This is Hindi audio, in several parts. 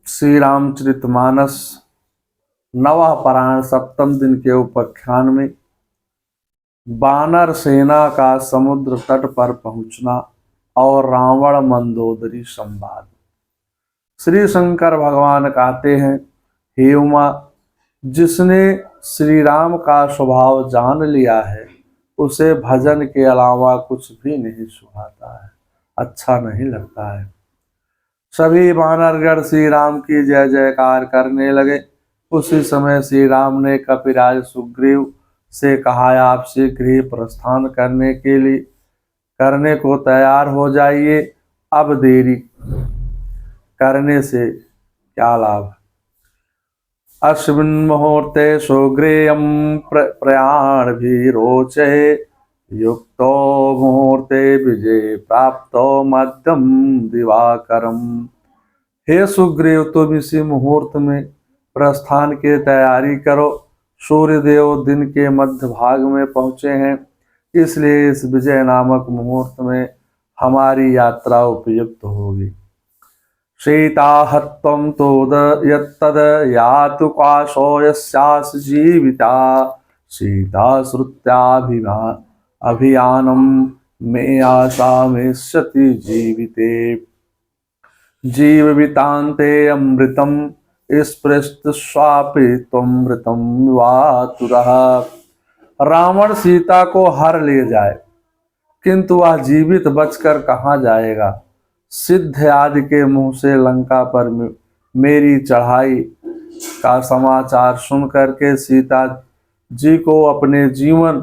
श्री रामचरितमानस नवह पारायण सप्तम दिन के उपाख्यान में वानर सेना का समुद्र तट पर पहुंचना और रावण मंदोदरी संवाद। श्री शंकर भगवान कहते हैं, हे उमा, जिसने श्री राम का स्वभाव जान लिया है उसे भजन के अलावा कुछ भी नहीं सुहाता है, अच्छा नहीं लगता है। सभी वानरगण श्री राम की जय जयकार करने लगे। उसी समय श्री राम ने कपिराज सुग्रीव से कहा, आप शीघ्र ही प्रस्थान करने को तैयार हो जाइए। अब देरी करने से क्या लाभ। अश्विन मुहूर्ते सुग्रीयम प्रयाण भी रोचे, युक्तो मुहूर्ते विजय प्राप्तो मध्यम दिवाकरम। हे सुग्रीव, तुम इसी मुहूर्त में प्रस्थान की तैयारी करो। सूर्यदेव दिन के मध्य भाग में पहुंचे हैं, इसलिए इस विजय नामक मुहूर्त में हमारी यात्रा उपयुक्त होगी। सीता हत्वं तो यत्तद यातु काशो यस्यास जीविता, सीता श्रुत्याभिमान अभियानम में आशा में सति जीविते। जीववितान्ते अमृतम स्पृष्ट स्वापि त्वमृतम वातुरः। रावण सीता को हर ले जाए, किंतु वह जीवित बचकर कहाँ जाएगा। सिद्ध आदि के मुंह से लंका पर मेरी चढ़ाई का समाचार सुन करके सीता जी को अपने जीवन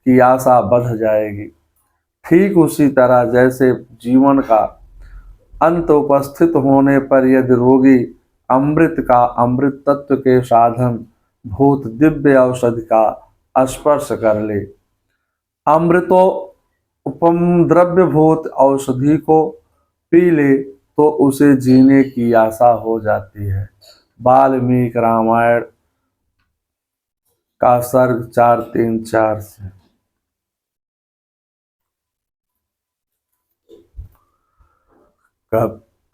की आशा बढ़ जाएगी। ठीक उसी तरह जैसे जीवन का अंत उपस्थित होने पर यदि रोगी अमृत तत्व के साधन भूत दिव्य औषधि का स्पर्श कर ले, अमृतो उपम द्रव्य भूत औषधि को पी ले, तो उसे जीने की आशा हो जाती है। वाल्मीकि रामायण का सर्ग 4:3-4 से।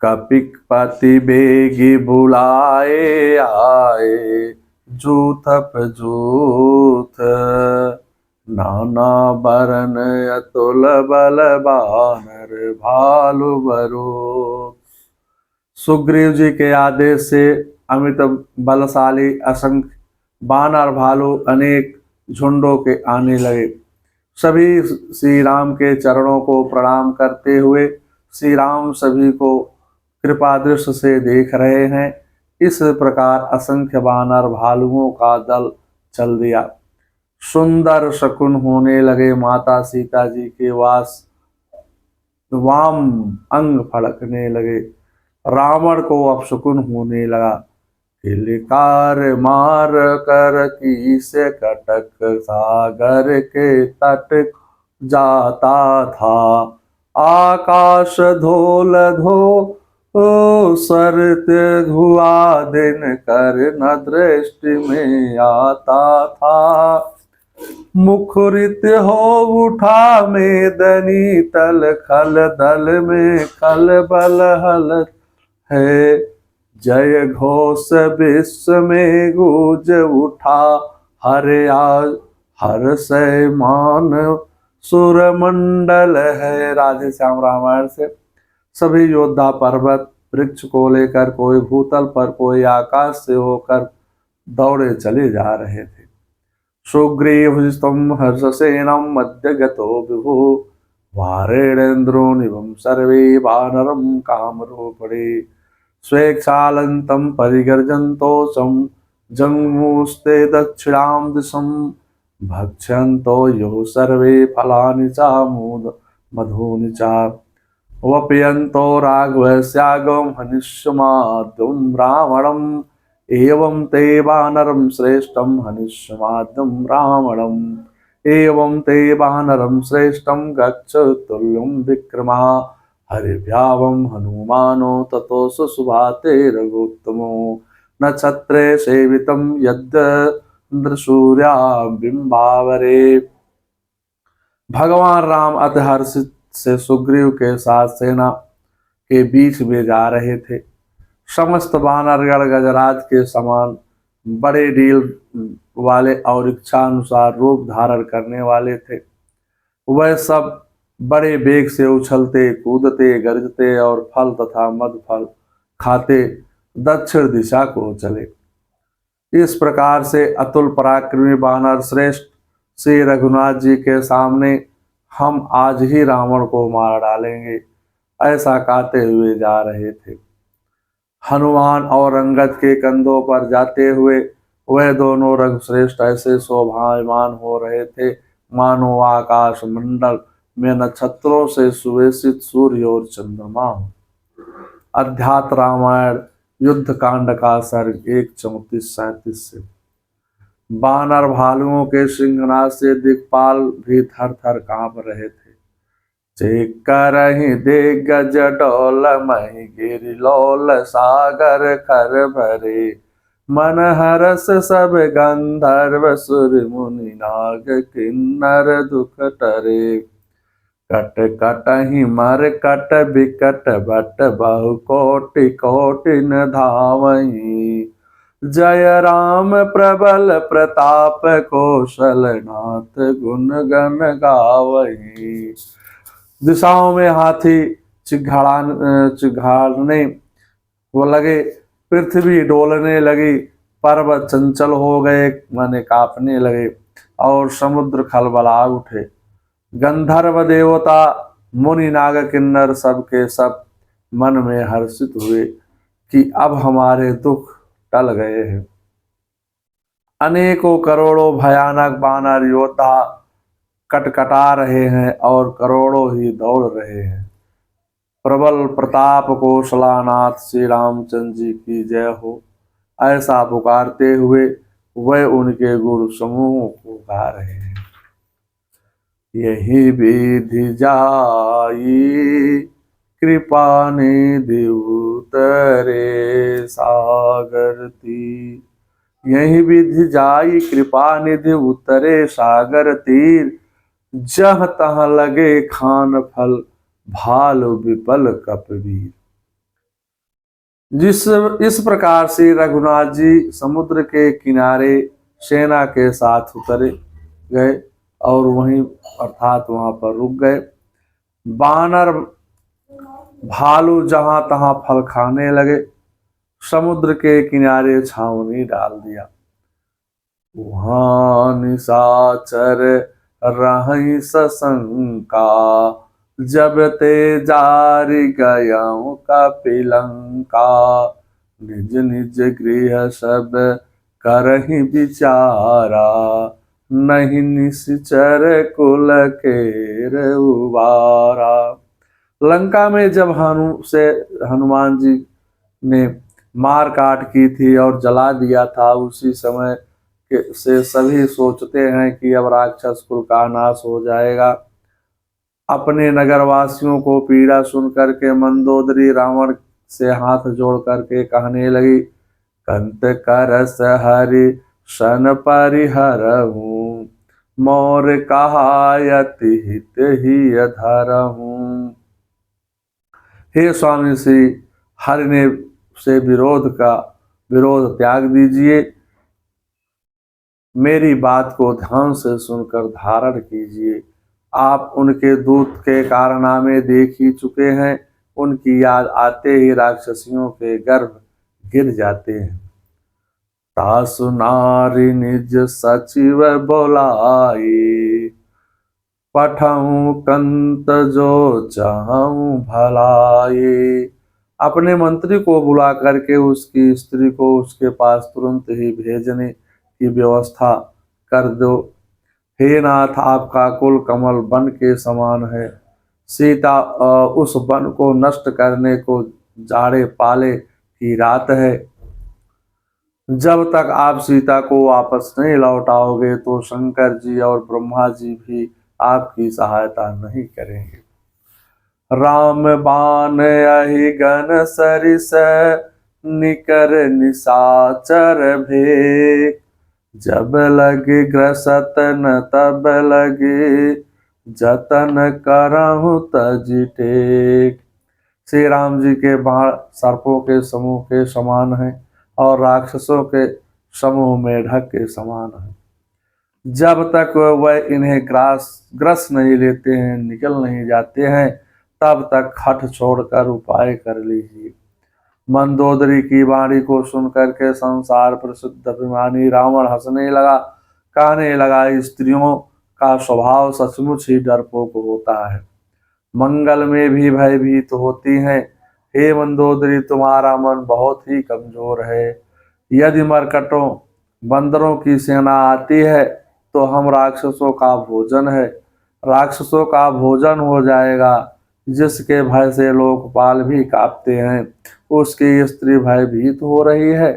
कपिक पति बेगी बुलाए आए, जूथप जूथ नाना बरन अतुल बल बानर भालु बरो। सुग्रीव जी के आदेश से अमित बलशाली असंख्य बानर भालू अनेक झुंडों के आने लगे। सभी श्री राम के चरणों को प्रणाम करते हुए श्री राम सभी को कृपा दृष्टि से देख रहे हैं। इस प्रकार असंख्य बानर भालुओं का दल चल दिया। सुंदर शकुन होने लगे। माता सीता जी के वाम अंग फड़कने लगे। रावण को अपशकुन होने लगा। किलकार मार कर की से कटक सागर के तट जाता था, आकाश धोल धो सरत धुआ दिन कर न दृष्टि में आता था। मुखरित हो उठा मेदनी तल, खल दल में खल बल हल है। जय घोष विश्व में गूंज उठा, हर से मान सुरमंडल है। राधे श्याम रामायण से। सभी योद्धा पर्वत वृक्ष को लेकर, कोई भूतल पर, कोई आकाश से होकर दौड़े चले जा रहे थे। सुग्रीवस्तम हर्षसेनम मध्य गतो विभु, वारेणेन्द्रो निवम सर्वे वानरम कामरूपिणे। स्वेच्छालंतम परिगर्जन्तोषम जंगमुस्ते दक्षिणां दिशम, भक्ष्यन्तो यो सर्वे फलानि च मधूनि च। वप्यन्तो राघवस्यागम हनिष्यमाद्यं रावणम्, एवं ते वानरं श्रेष्ठं हनिष्यमाद्यं रावणम्। एवं ते वानरं श्रेष्ठं गच्छ तुल्यं विक्रमा, हरिभ्यावं हनुमानो ततो सुभाते रघुत्तमो। नक्षत्रे सेवितं यद्सूर्या बिंबावरे। भगवान राम अति हर्षित से सुग्रीव के साथ सेना के बीच में जा रहे थे। समस्त वानरगण गजराज के समान बड़े डील वाले और इच्छानुसार रूप धारण करने वाले थे। वह सब बड़े वेग से उछलते कूदते गरजते और फल तथा मद फल खाते दक्षिण दिशा को चले। इस प्रकार से अतुल पराक्रमी वानर श्रेष्ठ श्री रघुनाथ जी के सामने हम आज ही रावण को मार डालेंगे, ऐसा कहते हुए जा रहे थे। हनुमान और अंगद के कंधों पर जाते हुए वह दोनों रघुश्रेष्ठ ऐसे शोभायमान हो रहे थे मानो आकाश मंडल में नक्षत्रों से सुवेशित सूर्य और चंद्रमा हो। अध्यात्म रामायण युद्ध कांड का सर्ग 1:34-37 से। बानर भालुओं के सिंहनाद से दिक्पाल भी थर थर कांप रहे थे। करही दिग्गज डोल मही गिरिलोल सागर खर भरे, मन हरस सब गंधर्व सुर मुनि नाग किन्नर दुख टरे। कट कटहि मर कट बिकट भट बहु कोटि कोटि न धावही, जय राम प्रबल प्रताप कौशल नाथ गुण गण गावही। दिशाओं में हाथी चिघाड़ने वो लगे, पृथ्वी डोलने लगी, पर्वत चंचल हो गए माने कांपने लगे और समुद्र खलबला उठे। गंधर्व देवता मुनि नाग किन्नर सब के सब मन में हर्षित हुए कि अब हमारे दुख टल गए हैं। अनेकों करोड़ों भयानक बानर योद्धा कटकटा रहे हैं और करोड़ों ही दौड़ रहे हैं। प्रबल प्रताप कौशलानाथ श्री रामचंद्र जी की जय हो, ऐसा पुकारते हुए वह उनके गुण समूह को गा रहे हैं। यही विधि जाई कृपा निधि उतरे सागर तीर, यही विधि जाई कृपा निधि उतरे सागर तीर, जह तह लगे खान फल भालु विपल कपवीर। इस प्रकार से रघुनाथ जी समुद्र के किनारे सेना के साथ उतरे गए और वहीं अर्थात वहां पर रुक गए। बानर भालू जहां तहां फल खाने लगे, समुद्र के किनारे छावनी डाल दिया। वहां निशाचर रही सशंका, जब ते जारी गयों कपिलंका, निज निज गृह सब करहि विचारा, नहीं निश्चर कुल केर उबारा। लंका में जब हनुमान जी ने मार काट की थी और जला दिया था, उसी समय से सभी सोचते हैं कि अब राक्षस कुल का नाश हो जाएगा। अपने नगरवासियों को पीड़ा सुन करके मंदोदरी रावण से हाथ जोड़ करके कहने लगी, कंत करस हरि सन परिहरहूं, मोर कहायति हित ही धरहूं। हे स्वामी श्री हरि ने से विरोध त्याग दीजिए, मेरी बात को ध्यान से सुनकर धारण कीजिए। आप उनके दूत के कारनामे देख ही चुके हैं, उनकी याद आते ही राक्षसियों के गर्भ गिर जाते हैं। तासु नारी निज सचिव बोलाई, पठऊं कंत जो चाहूं भलाई। अपने मंत्री को बुला करके उसकी स्त्री को उसके पास तुरंत ही भेजने की व्यवस्था कर दो। हे नाथ, आपका कुल कमल वन के समान है। सीता उस वन को नष्ट करने को जाड़े पाले की रात है। जब तक आप सीता को वापस नहीं लौटाओगे तो शंकर जी और ब्रह्मा जी भी आपकी सहायता नहीं करेंगे। राम बाण अहि गन सरिस, निकर निशाचर भेक, जब लगे ग्रसत न तब लगे, जतन करहु तज टेक। श्री राम जी के बाण सर्पों के समूह के समान हैं और राक्षसों के समूह मेढक के समान हैं। जब तक वह इन्हें ग्रस नहीं लेते हैं, निकल नहीं जाते हैं, तब तक हठ छोड़कर उपाय कर लीजिए। मंदोदरी की वाणी को सुनकर के संसार प्रसिद्ध अभिमानी रावण हंसने लगा, कहने लगा, स्त्रियों का स्वभाव सचमुच ही डरपोक होता है, मंगल में भी भयभीत होती हैं। हे मंदोदरी, तुम्हारा मन बहुत ही कमजोर है। यदि मरकटों बंदरों की सेना आती है तो हम राक्षसों का भोजन है, राक्षसों का भोजन हो जाएगा। जिसके भय से लोकपाल भी कांपते हैं, उसकी स्त्री भयभीत हो रही है।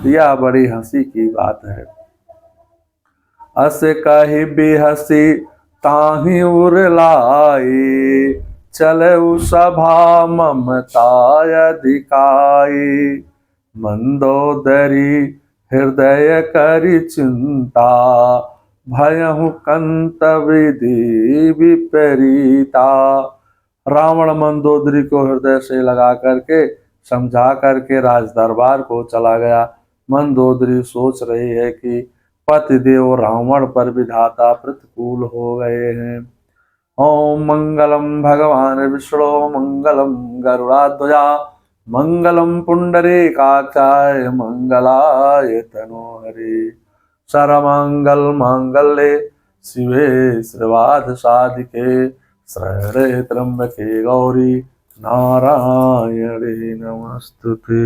यह बड़ी हंसी की बात है। अस कहि बिहसी ताहि उर लाई, चलऊ सभा ममता अधिकाई। मंदोदरी हृदय करि चिंता, भयहु कंत विधि विपरीता। रावण मंदोदरी को हृदय से लगा करके समझा करके राज दरबार को चला गया। मंदोदरी सोच रही है कि पतिदेव रावण पर विधाता प्रतिकूल हो गए हैं। ओम मंगलम भगवान विष्णु मंगलम गरुड़ाध्वजा मंगलम पुंडरीकाक्षाय मंगलाय तनोहरे। सर्वमंगल मांगल्ये शिवे सर्वार्थ साधिके, शरण्ये त्र्यंबके गौरी नारायणे नमस्तुते।